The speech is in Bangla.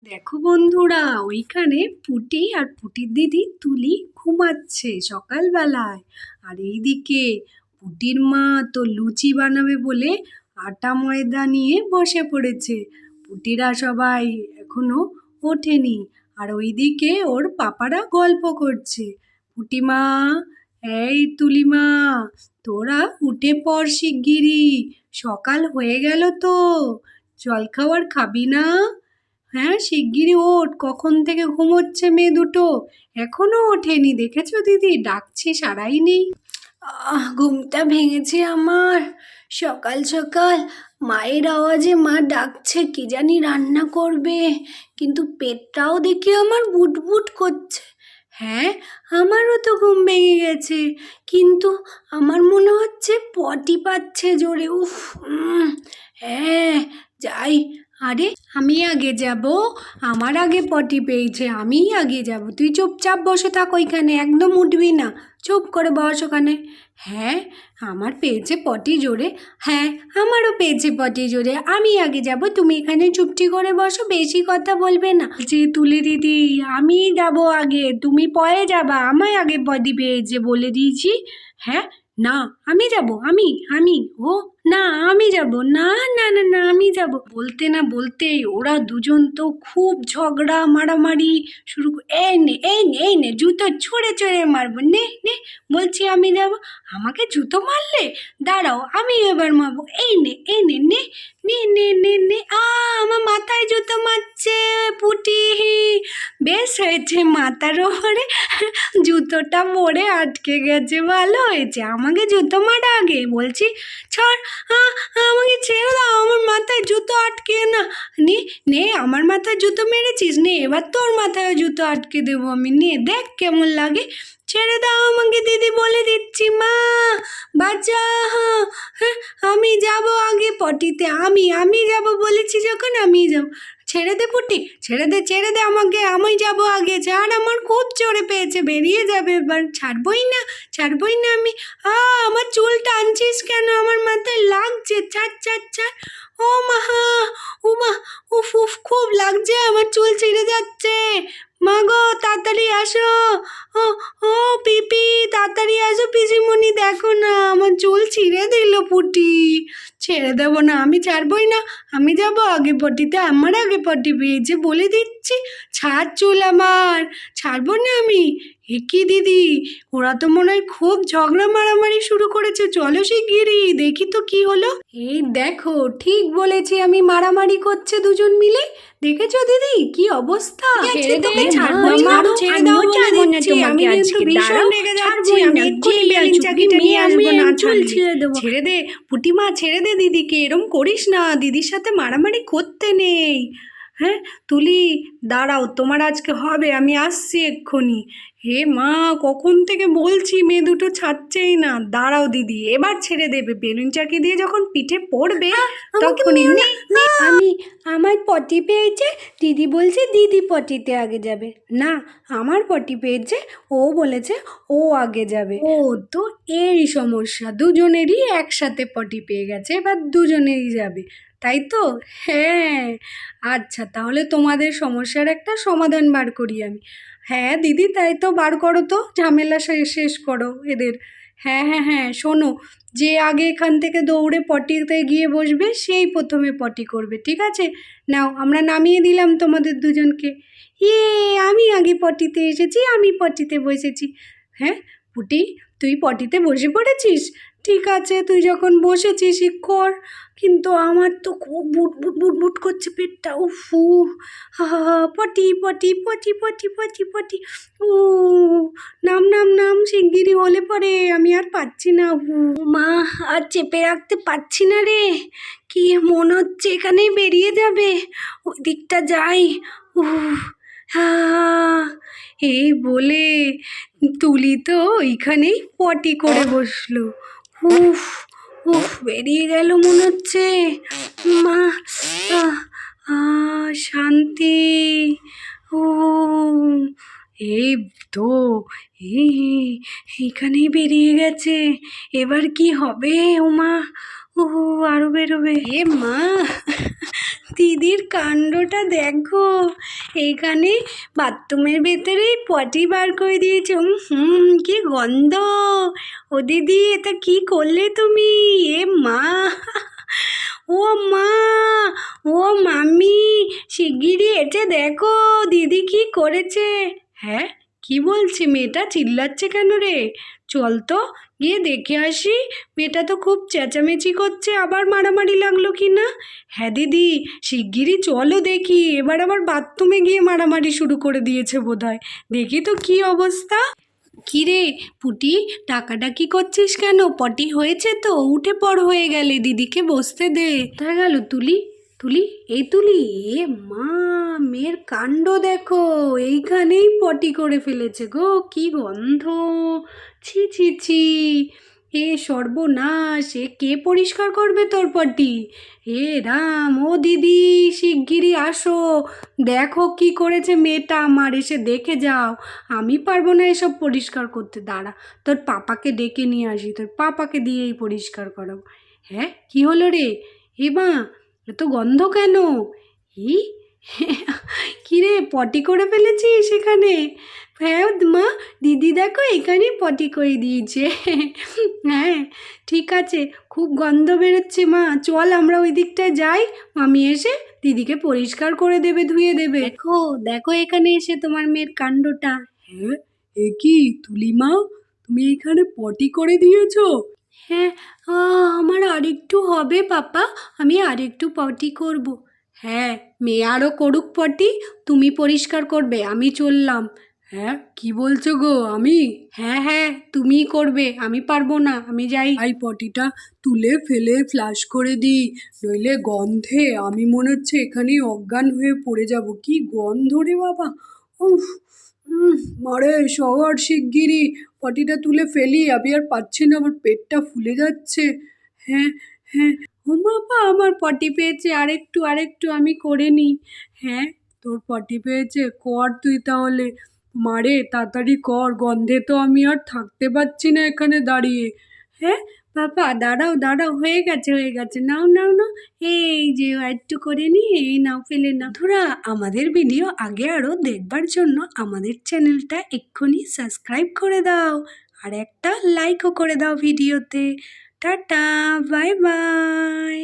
দেখো বন্ধুরা, ওইখানে পুটি আর পুটির দিদি তুলি ঘুমাচ্ছে সকালবেলায়। আর এইদিকে পুটির মা তো লুচি বানাবে বলে আটা ময়দা নিয়ে বসে পড়েছে। পুটিরা সবাই এখনো ওঠেনি। আর ওইদিকে ওর পাপারা গল্প করছে। পুটিমা, এই তুলিমা, তোরা উঠে পড় শিগগিরই, সকাল হয়ে গেল তো। জলখাবার খাবি না? হ্যাঁ, শিগগিরই ওঠ, কখন থেকে ঘুমোচ্ছে মেয়ে দুটো, এখনো ওঠেনি। দেখেছো দিদি, ডাকছি সাড়াই নেই। ঘুমটা ভেঙেছে আমার। সকাল সকাল মায়ের আওয়াজে মা ডাকছে কি জানি রান্না করবে, কিন্তু পেটটাও দেখি আমার বুটবুট করছে। হ্যাঁ, আমারও তো ঘুম ভেঙে গেছে, কিন্তু আমার মনে হচ্ছে পটি পাচ্ছে জোরে। উফ, হ্যাঁ যাই। আরে, আমি আগে যাব? আমার আগে পটি পেয়েছে, আমিই আগে যাব। তুই চুপচাপ বসে থাক ওইখানে, একদম উঠবি না, চুপ করে বস ওখানে। হ্যাঁ, আমার পেয়েছে পটি জোরে। হ্যাঁ, আমারও পেয়েছে পটি জোরে, আমি আগে যাব। তুমি এখানে চুপটি করে বসো, বেশি কথা বলবে না। জি তুলি দিদি, আমিই যাব আগে, তুমি পরে যাবা, আমায় আগে পটি পেয়েছে বলে দিয়েছি। হ্যাঁ, না আমি যাব, আমি ও না, আমি যাব না, না না না, আমি যাব। বলতে না বলতেই ওরা দুজন তো খুব ঝগড়া মারামারি শুরু এই নে এই নে এই নে, জুতো ছুঁড়ে ছুঁড়ে মারবো, নে নে, বলছি আমি যাব। আমাকে জুতো মারলে, দাঁড়াও আমি এবার মারবো। এই নে এই নে, নে নে নে নে নে। আমার মাথায় জুতো মারছে পুটি। বেশ হয়েছে, মাথার ওপরে জুতোটা পরে আটকে গেছে, ভালো হয়েছে। আমাকে জুতো মারা আগে, বলছি ছাড়, আমাকে ছেড়ে দাও, আমার মাথায় জুতো আটকে না। নে নে, আমার মাথায় জুতো মেরেছিস, নে এবার তোর মাথায় জুতো আটকে দেবো আমি, নে দেখ কেমন লাগে। ছেড়ে দাও আমাকে দিদি, বলে দিচ্ছি, মা বাচ্চা। হ্যাঁ, আমি যাব আগে পটিতে, আমি যাব বলেছি যখন আমি যাব। ছেড়ে দে পুটি, ছেড়ে দে আমাকে, আমি যাব আগে, ছাড়, আমার খুব জোরে পেয়েছে, বেরিয়ে যাবে এবার, ছাড়বই না আমি। আমার চুল টানছিস কেন, আমার মাথায় লাগছে, ছাড় ছাড় ছাড়। ও মা, ও মা, উফ উফ, খুব লাগছে, আমার চুল ছিঁড়ে যাচ্ছে। মা গো, তাড়াতাড়ি আসো। ও ও পিপি, তাড়াতাড়ি আসো, পিসিমণি দেখো না, আমার চুল ছিঁড়ে দিল পুটি। ছেড়ে দেবো না, আমি ছাড়বই না, আমি যাব আগে পটিতে, আমার আগে পটি পেয়েছে বলে দিচ্ছি। ছাড় চুল আমার, ছাড়বো না আমি। এ কি দিদি, ওরা তো মনে হয় খুব ঝগড়া মারামারি শুরু করেছে, চলো শিগগিরই দেখি তো কি হলো। এই দেখো, ঠিক বলেছি আমি, মারামারি করছে দুজন মিলে। দেখেছো দিদি কি অবস্থা? ছেড়ে দে, ছাড়বো না, ছেড়ে দাও বলে দিচ্ছি, আমি কিন্তু ভীষণ রেগে যাচ্ছি, আমি এক্ষুনি বেলুন চাকিটা নিয়ে আসবো, না চুল ছিঁড়ে দেবো। ছেড়ে দে পুটিমা, ছেড়ে দে দিদিকে, এরম করিস না, দিদির সাথে মারামারি করতে নেই। হ্যাঁ তুলি, দাঁড়াও, তোমার আজকে হবে, আমি আসছি এক্ষুনি। হে মা, কখন থেকে বলছি, মেয়ে দুটো ছাড়ছেই না। দাঁড়াও দিদি, এবার ছেড়ে দেবে, বেলুন চাকি দিয়ে যখন পিঠে পড়বে তখনই। আমি, আমার পটি পেয়েছে, দিদি বলছে দিদি পটিতে আগে যাবে। না, আমার পটি পেয়েছে, ও বলেছে ও আগে যাবে। ও তো এই সমস্যা, দুজনেরই একসাথে পটি পেয়ে গেছে, এবার দুজনেরই যাবে, তাই তো? হ্যাঁ, আচ্ছা, তাহলে তোমাদের সমস্যার একটা সমাধান বার করি আমি। হ্যাঁ দিদি, তাই তো, বার করো তো, ঝামেলা শেষ করো এদের। হ্যাঁ হ্যাঁ হ্যাঁ, শোনো, যে আগে এখান থেকে দৌড়ে পটিতে গিয়ে বসবে সেই প্রথমে পটি করবে, ঠিক আছে? নাও, আমরা নামিয়ে দিলাম তোমাদের দুজনকে। আমি আগে পটিতে এসেছি, আমি পটিতে বসেছি। হ্যাঁ পুটি, তুই পটিতে বসে পড়েছিস? ঠিক আছে, তুই যখন বসেছিস কর, কিন্তু আমার তো খুব বুট বুট বুট বুট করছে পেটটা। উফু, পটি পটি পটি পটি পটি পটি। ও, নাম নাম নাম, শিগগিরই হলে পরে, আমি আর পাচ্ছি না। মা, আর চেপে রাখতে পারছি না রে, কি মনে হচ্ছে এখানেই বেরিয়ে যাবে, ওই দিকটা যাই। এই বলে তুলি তো ওইখানেই পটি করে বসলো। উফ উফ, বেরিয়ে গেল মনে হচ্ছে। মা, শান্তি। ও, এই তো, এইখানেই বেরিয়ে গেছে, এবার কি হবে? ওমা, ও আরো বেরোবে। এ মা, দিদির কাণ্ডটা দেখো, এইখানে বাথরুমের ভেতরেই পটি বার করে দিয়েছে। কি গন্ধ! ও দিদি, এটা কি করলে তুমি? এ মা, ও মা, ও মামি, শিগগিরই এটা দেখো দিদি কি করেছে। হ্যাঁ, কি বলছে মেয়েটা? চিল্লাচ্ছে কেন রে? চল তো গিয়ে দেখে আসি। মেয়েটা তো খুব চেঁচামেচি করছে, আবার মারামারি লাগলো কি না। হ্যাঁ দিদি, শিগগিরই চলো দেখি, এবার আবার বাথরুমে গিয়ে মারামারি শুরু করে দিয়েছে বোধহয়। দেখি তো কি অবস্থা। কি রে পুটি, ডাকাডাকি করছিস কেন? পটি হয়েছে তো, উঠে পড় হয়ে গেলে, দিদিকে বসতে দে। কোথায় গেল তুলি? তুলি, এই তুলি। এ মা, মেয়ের কাণ্ড দেখো, এইখানেই পটি করে ফেলেছে গো। কি গন্ধ! ছি ছি ছি, এ সর্বনাশ! এ কে পরিষ্কার করবে তোর পটি? হে রাম! ও দিদি, শিগগিরই আসো, দেখো কি করেছে মেয়েটা আমার, এসে দেখে যাও। আমি পারবো না এসব পরিষ্কার করতে। দাঁড়া, তোর পাপাকে ডেকে নিয়ে আসি, তোর পাপাকে দিয়েই পরিষ্কার করাবো। হ্যাঁ, কি হলো রে? এ মা, এত গন্ধ কেন? ই কি রে, পটি করে ফেলেছিস সেখানে? হ্যাঁ মা, দিদি দেখো এখানেই পটি করে দিয়েছে। হ্যাঁ, ঠিক আছে, খুব গন্ধ বেরোচ্ছে মা, চল আমরা ওই দিকটায় যাই। মামি এসে দিদিকে পরিষ্কার করে দেবে, ধুয়ে দেবে। দেখো দেখো, এখানে এসে তোমার মেয়ের কাণ্ডটা। হ্যাঁ, এ কি তুলিমা, তুমি এখানে পটি করে দিয়েছো? হ্যাঁ, আমার আরেকটু হবে পাপা, আমি আরেকটু পটি করব। হ্যাঁ, মেয়ে আরও করুক পটি, তুমি পরিষ্কার করবে, আমি চললাম। হ্যাঁ, কি বলছো গো? আমি? হ্যাঁ হ্যাঁ, তুমিই করবে, আমি পারবো না, আমি যাই। এই পটিটা তুলে ফেলে ফ্লাশ করে দিই, নইলে গন্ধে আমি মনে হচ্ছে এখানেই অজ্ঞান হয়ে পড়ে যাব। কি গন্ধ রে বাবা! উফ, মারে শহর, শিগগিরই পটিটা তুলে ফেলি, আমি আর পাচ্ছি না, আমার পেটটা ফুলে যাচ্ছে। হ্যাঁ হ্যাঁ, ও বাবা, আমার পটি পেয়েছে, আরেকটু আরেকটু আমি করে নিই। হ্যাঁ, তোর পটি পেয়েছে, কর তুই তাহলে। মারে তাড়াতাড়ি কর, গন্ধে তো আমি আর থাকতে পারছি না এখানে দাঁড়িয়ে। হ্যাঁ বাবা, দাঁড়াও দাঁড়াও, হয়ে গেছে হয়ে গেছে, নাও নাও নাও, এই যে একটু করে নি, এই নাও, ফেলে নাও। বন্ধুরা, আমাদের ভিডিও আগে আরও দেখবার জন্য আমাদের চ্যানেলটা এক্ষুনি সাবস্ক্রাইব করে দাও, আর একটা লাইকও করে দাও ভিডিওতে। Tata, bye bye.